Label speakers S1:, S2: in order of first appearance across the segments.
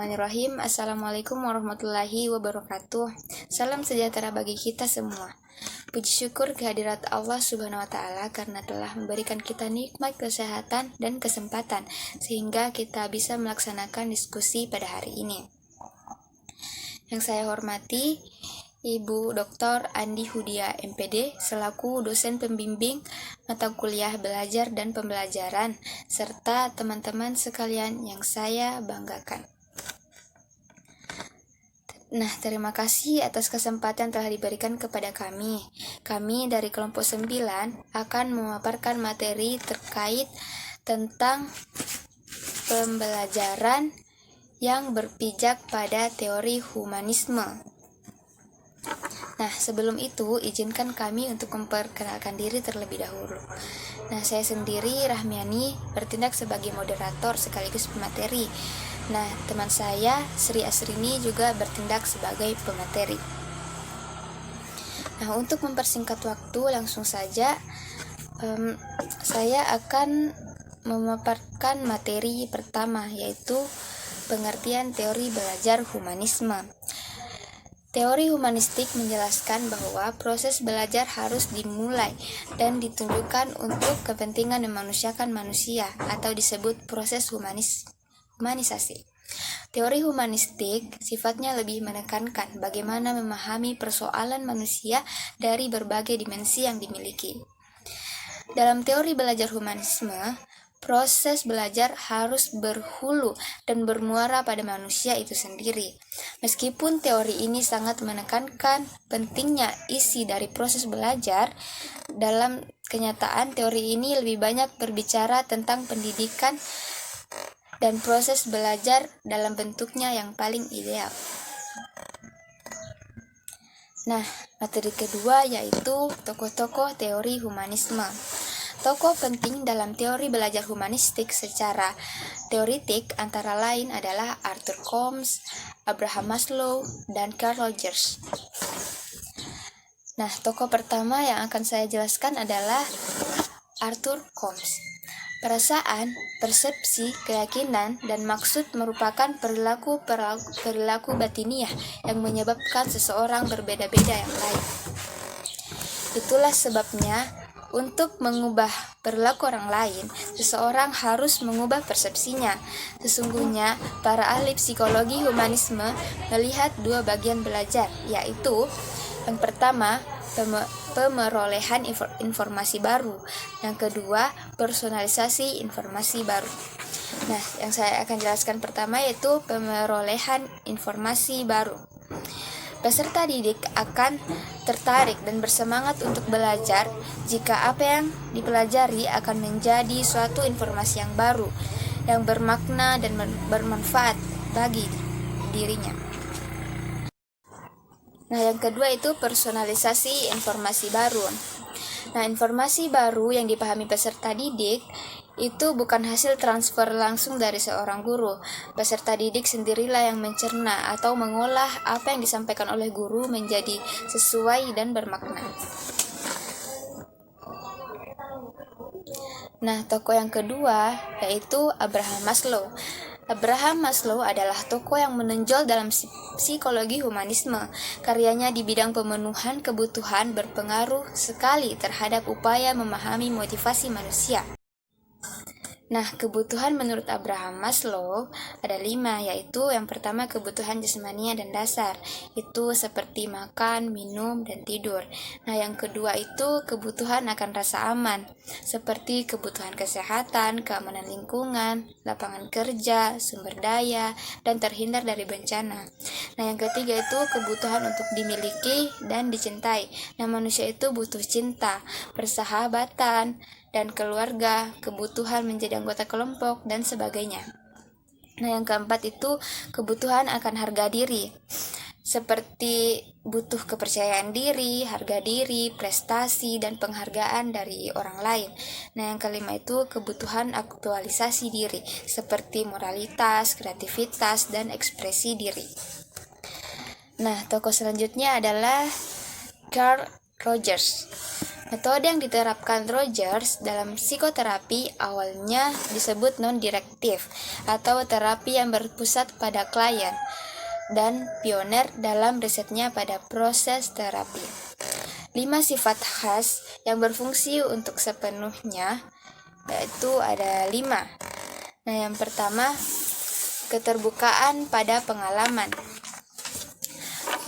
S1: Bismillahirrahmanirrahim. Assalamualaikum warahmatullahi wabarakatuh. Salam sejahtera bagi kita semua. Puji syukur kehadirat Allah Subhanahu wa Ta'ala karena telah memberikan kita nikmat kesehatan dan kesempatan sehingga kita bisa melaksanakan diskusi pada hari ini. Yang saya hormati Ibu Dr. Andi Hudia MPD selaku dosen pembimbing mata kuliah belajar dan pembelajaran serta teman-teman sekalian yang saya banggakan. Nah, terima kasih atas kesempatan telah diberikan kepada kami. Kami dari kelompok 9 akan memaparkan materi terkait tentang pembelajaran yang berpijak pada teori humanisme. Nah, sebelum itu, izinkan kami untuk memperkenalkan diri terlebih dahulu. Nah, saya sendiri, Rahmiani, bertindak sebagai moderator sekaligus pemateri. Nah, teman saya, Sri Asrini, juga bertindak sebagai pemateri. Nah, untuk mempersingkat waktu, langsung saja saya akan memaparkan materi pertama, yaitu pengertian teori belajar humanisme. Teori humanistik menjelaskan bahwa proses belajar harus dimulai dan ditunjukkan untuk kepentingan memanusiakan manusia atau disebut proses humanisasi. Teori humanistik sifatnya lebih menekankan bagaimana memahami persoalan manusia dari berbagai dimensi yang dimiliki. Dalam teori belajar humanisme, proses belajar harus berhulu dan bermuara pada manusia itu sendiri. Meskipun teori ini sangat menekankan pentingnya isi dari proses belajar, dalam kenyataan teori ini lebih banyak berbicara tentang pendidikan dan proses belajar dalam bentuknya yang paling ideal. Nah, materi kedua yaitu tokoh-tokoh teori humanisme. Tokoh penting dalam teori belajar humanistik secara teoritik antara lain adalah Arthur Combs, Abraham Maslow, dan Carl Rogers. Nah, tokoh pertama yang akan saya jelaskan adalah Arthur Combs. Perasaan, persepsi, keyakinan, dan maksud merupakan perilaku batiniah yang menyebabkan seseorang berbeda-beda yang lain. Itulah sebabnya untuk mengubah perilaku orang lain, seseorang harus mengubah persepsinya. Sesungguhnya, para ahli psikologi humanisme melihat dua bagian belajar, yaitu yang pertama, pemerolehan informasi baru. Yang kedua, personalisasi informasi baru. Nah, yang saya akan jelaskan pertama yaitu pemerolehan informasi baru. Peserta didik akan tertarik dan bersemangat untuk belajar jika apa yang dipelajari akan menjadi suatu informasi yang baru, yang bermakna dan bermanfaat bagi dirinya. Nah, yang kedua itu personalisasi informasi baru. Nah, informasi baru yang dipahami peserta didik itu bukan hasil transfer langsung dari seorang guru. Peserta didik sendirilah yang mencerna atau mengolah apa yang disampaikan oleh guru menjadi sesuai dan bermakna. Nah, tokoh yang kedua yaitu Abraham Maslow. Abraham Maslow adalah tokoh yang menonjol dalam psikologi humanisme. Karyanya di bidang pemenuhan kebutuhan berpengaruh sekali terhadap upaya memahami motivasi manusia. Nah, kebutuhan menurut Abraham Maslow ada 5, yaitu yang pertama kebutuhan jasmania dan dasar, itu seperti makan, minum, dan tidur. Nah, yang kedua itu kebutuhan akan rasa aman, seperti kebutuhan kesehatan, keamanan lingkungan, lapangan kerja, sumber daya, dan terhindar dari bencana. Nah, yang ketiga itu kebutuhan untuk dimiliki dan dicintai. Nah, manusia itu butuh cinta, persahabatan, dan keluarga, kebutuhan menjadi anggota kelompok, dan sebagainya. Nah, yang keempat itu kebutuhan akan harga diri, seperti butuh kepercayaan diri, harga diri, prestasi, dan penghargaan dari orang lain. Nah, yang kelima itu kebutuhan aktualisasi diri, seperti moralitas, kreativitas, dan ekspresi diri. Nah, tokoh selanjutnya adalah Carl Rogers. Metode yang diterapkan Rogers dalam psikoterapi awalnya disebut non-direktif atau terapi yang berpusat pada klien dan pioner dalam risetnya pada proses terapi. 5 sifat khas yang berfungsi untuk sepenuhnya, yaitu ada 5. Nah, yang pertama, keterbukaan pada pengalaman.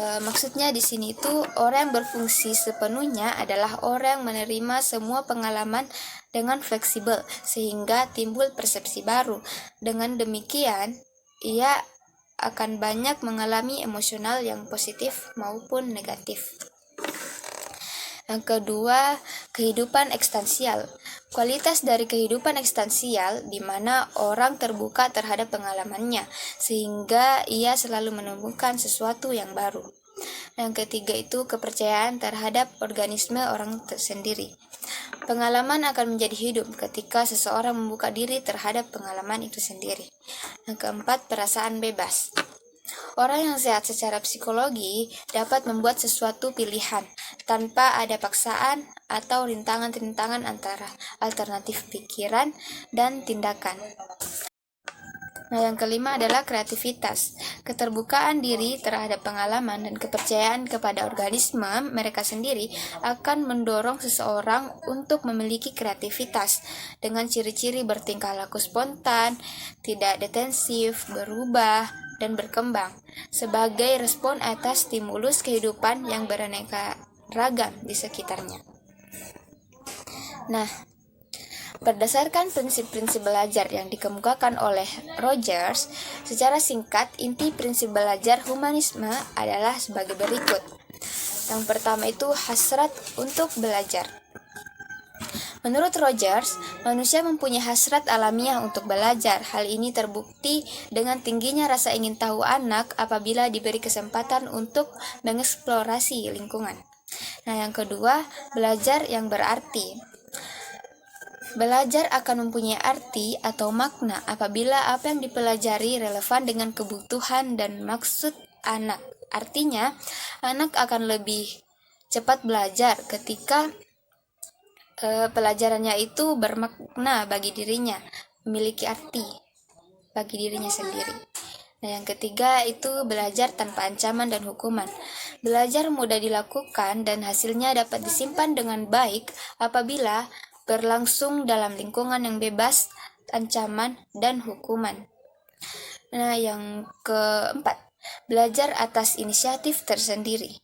S1: Maksudnya di sini itu orang yang berfungsi sepenuhnya adalah orang yang menerima semua pengalaman dengan fleksibel sehingga timbul persepsi baru. Dengan demikian, ia akan banyak mengalami emosional yang positif maupun negatif. Yang kedua, kehidupan ekstansial. Kualitas dari kehidupan ekstansial di mana orang terbuka terhadap pengalamannya, sehingga ia selalu menemukan sesuatu yang baru. Yang ketiga itu kepercayaan terhadap organisme orang tersendiri. Pengalaman akan menjadi hidup ketika seseorang membuka diri terhadap pengalaman itu sendiri. Yang keempat, perasaan bebas. Orang yang sehat secara psikologi dapat membuat sesuatu pilihan tanpa ada paksaan atau rintangan-rintangan antara alternatif pikiran dan tindakan. Nah, yang kelima adalah kreativitas. Keterbukaan diri terhadap pengalaman dan kepercayaan kepada organisme mereka sendiri akan mendorong seseorang untuk memiliki kreativitas dengan ciri-ciri bertingkah laku spontan, tidak detensif, berubah, dan berkembang sebagai respon atas stimulus kehidupan yang beraneka ragam di sekitarnya. Nah, berdasarkan prinsip-prinsip belajar yang dikemukakan oleh Rogers, secara singkat, inti prinsip belajar humanisme adalah sebagai berikut. Yang pertama itu hasrat untuk belajar. Menurut Rogers, manusia mempunyai hasrat alamiah untuk belajar. Hal ini terbukti dengan tingginya rasa ingin tahu anak apabila diberi kesempatan untuk mengeksplorasi lingkungan. Nah, yang kedua, belajar yang berarti. Belajar akan mempunyai arti atau makna apabila apa yang dipelajari relevan dengan kebutuhan dan maksud anak. Artinya, anak akan lebih cepat belajar ketika pelajarannya itu bermakna bagi dirinya, memiliki arti bagi dirinya sendiri. Nah, yang ketiga itu belajar tanpa ancaman dan hukuman. Belajar mudah dilakukan dan hasilnya dapat disimpan dengan baik apabila berlangsung dalam lingkungan yang bebas ancaman dan hukuman. Nah, yang keempat, belajar atas inisiatif tersendiri.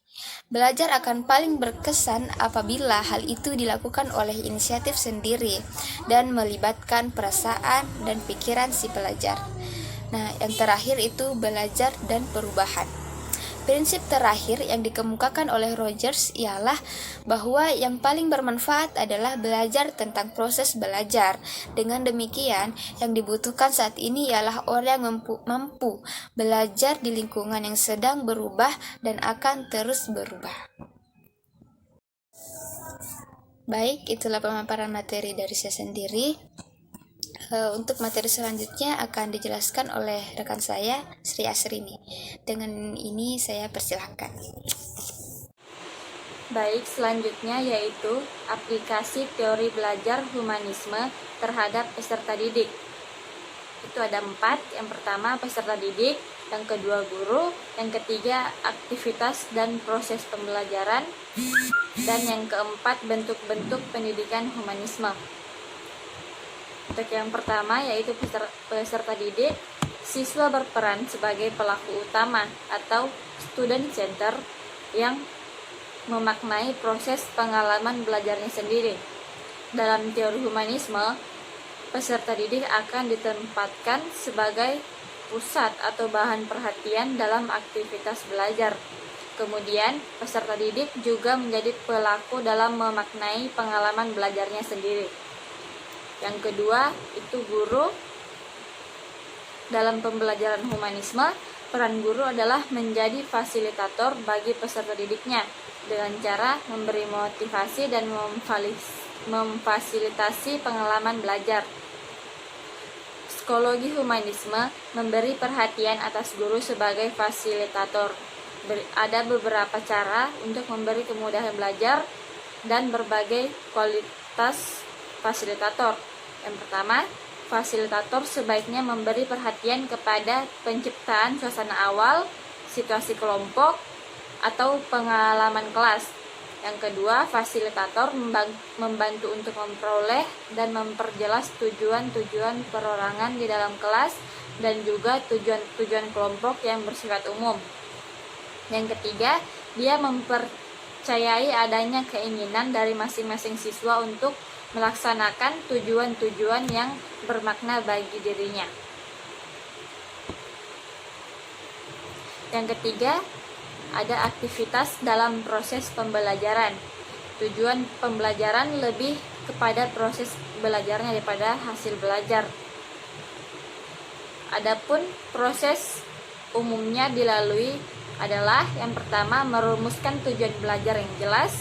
S1: Belajar akan paling berkesan apabila hal itu dilakukan oleh inisiatif sendiri dan melibatkan perasaan dan pikiran si pelajar. Nah, yang terakhir itu belajar dan perubahan. Prinsip terakhir yang dikemukakan oleh Rogers ialah bahwa yang paling bermanfaat adalah belajar tentang proses belajar. Dengan demikian, yang dibutuhkan saat ini ialah orang yang mampu belajar di lingkungan yang sedang berubah dan akan terus berubah. Baik, itulah pemaparan materi dari saya sendiri. Untuk materi selanjutnya akan dijelaskan oleh rekan saya, Sri Asrini. Dengan ini saya persilahkan.
S2: Baik, selanjutnya yaitu aplikasi teori belajar humanisme terhadap peserta didik. Itu ada 4. Yang pertama peserta didik, yang kedua guru, yang ketiga aktivitas dan proses pembelajaran, dan yang keempat bentuk-bentuk pendidikan humanisme. Untuk yang pertama yaitu peserta didik, siswa berperan sebagai pelaku utama atau student center yang memaknai proses pengalaman belajarnya sendiri. Dalam teori humanisme, peserta didik akan ditempatkan sebagai pusat atau bahan perhatian dalam aktivitas belajar. Kemudian, peserta didik juga menjadi pelaku dalam memaknai pengalaman belajarnya sendiri. Yang kedua, itu guru. Dalam pembelajaran humanisme, peran guru adalah menjadi fasilitator bagi peserta didiknya dengan cara memberi motivasi dan memfasilitasi pengalaman belajar. Psikologi humanisme memberi perhatian atas guru sebagai fasilitator. Ada beberapa cara untuk memberi kemudahan belajar dan berbagai kualitas fasilitator. Yang pertama, fasilitator sebaiknya memberi perhatian kepada penciptaan suasana awal, situasi kelompok, atau pengalaman kelas. Yang kedua, fasilitator membantu untuk memperoleh dan memperjelas tujuan-tujuan perorangan di dalam kelas dan juga tujuan-tujuan kelompok yang bersifat umum. Yang ketiga, dia mempercayai adanya keinginan dari masing-masing siswa untuk melaksanakan tujuan-tujuan yang bermakna bagi dirinya. Yang ketiga, ada aktivitas dalam proses pembelajaran. Tujuan pembelajaran lebih kepada proses belajarnya daripada hasil belajar. Adapun proses umumnya dilalui adalah yang pertama, merumuskan tujuan belajar yang jelas.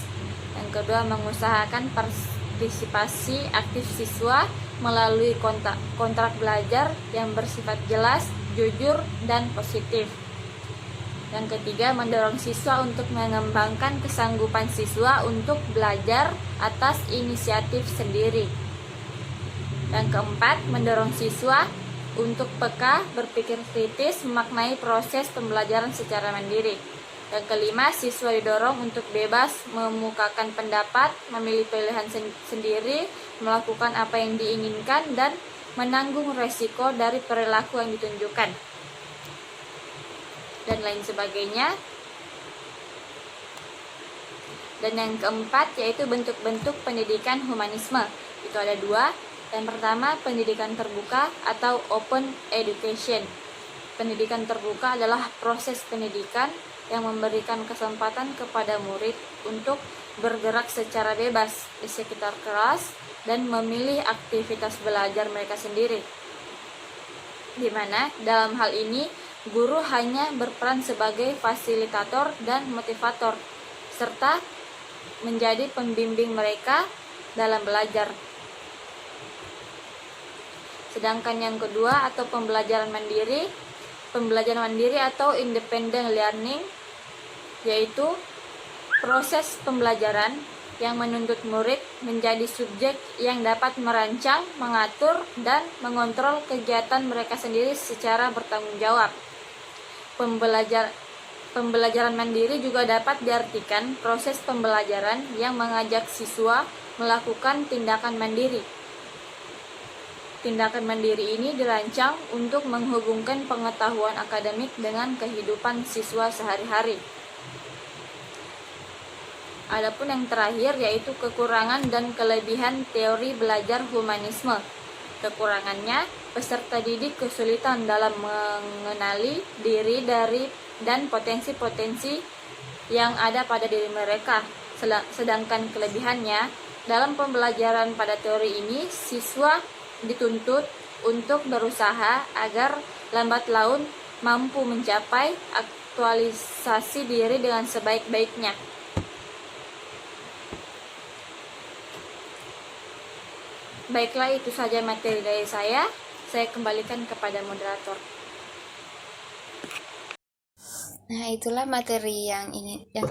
S2: Yang kedua, mengusahakan partisipasi aktif siswa melalui kontrak belajar yang bersifat jelas, jujur, dan positif. Yang ketiga, mendorong siswa untuk mengembangkan kesanggupan siswa untuk belajar atas inisiatif sendiri. Yang keempat, mendorong siswa untuk peka, berpikir kritis, memaknai proses pembelajaran secara mandiri. Yang kelima, siswa didorong untuk bebas memukakan pendapat, memilih pilihan sendiri, melakukan apa yang diinginkan, dan menanggung resiko dari perilaku yang ditunjukkan, dan lain sebagainya. Dan yang keempat yaitu bentuk-bentuk pendidikan humanisme. Itu ada dua. Yang pertama, pendidikan terbuka atau open education. Pendidikan terbuka adalah proses pendidikan yang memberikan kesempatan kepada murid untuk bergerak secara bebas di sekitar kelas dan memilih aktivitas belajar mereka sendiri. Di mana dalam hal ini guru hanya berperan sebagai fasilitator dan motivator, serta menjadi pembimbing mereka dalam belajar. Sedangkan yang kedua atau pembelajaran mandiri atau independent learning, yaitu proses pembelajaran yang menuntut murid menjadi subjek yang dapat merancang, mengatur, dan mengontrol kegiatan mereka sendiri secara bertanggung jawab. Pembelajaran mandiri juga dapat diartikan proses pembelajaran yang mengajak siswa melakukan tindakan mandiri. Tindakan mandiri ini dirancang untuk menghubungkan pengetahuan akademik dengan kehidupan siswa sehari-hari. Adapun yang terakhir yaitu kekurangan dan kelebihan teori belajar humanisme. Kekurangannya, peserta didik kesulitan dalam mengenali diri dan potensi-potensi yang ada pada diri mereka. Sedangkan kelebihannya, dalam pembelajaran pada teori ini, siswa dituntut untuk berusaha agar lambat laun mampu mencapai aktualisasi diri dengan sebaik-baiknya. Baiklah, itu saja materi dari saya. Saya kembalikan kepada moderator.
S1: Nah, itulah materi yang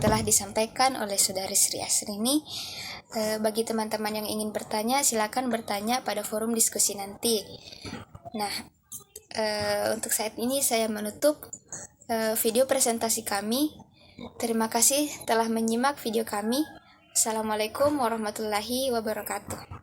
S1: telah disampaikan oleh Saudari Sri Asrini. Bagi teman-teman yang ingin bertanya, silakan bertanya pada forum diskusi nanti. Nah, untuk saat ini saya menutup video presentasi kami. Terima kasih telah menyimak video kami. Assalamualaikum warahmatullahi wabarakatuh.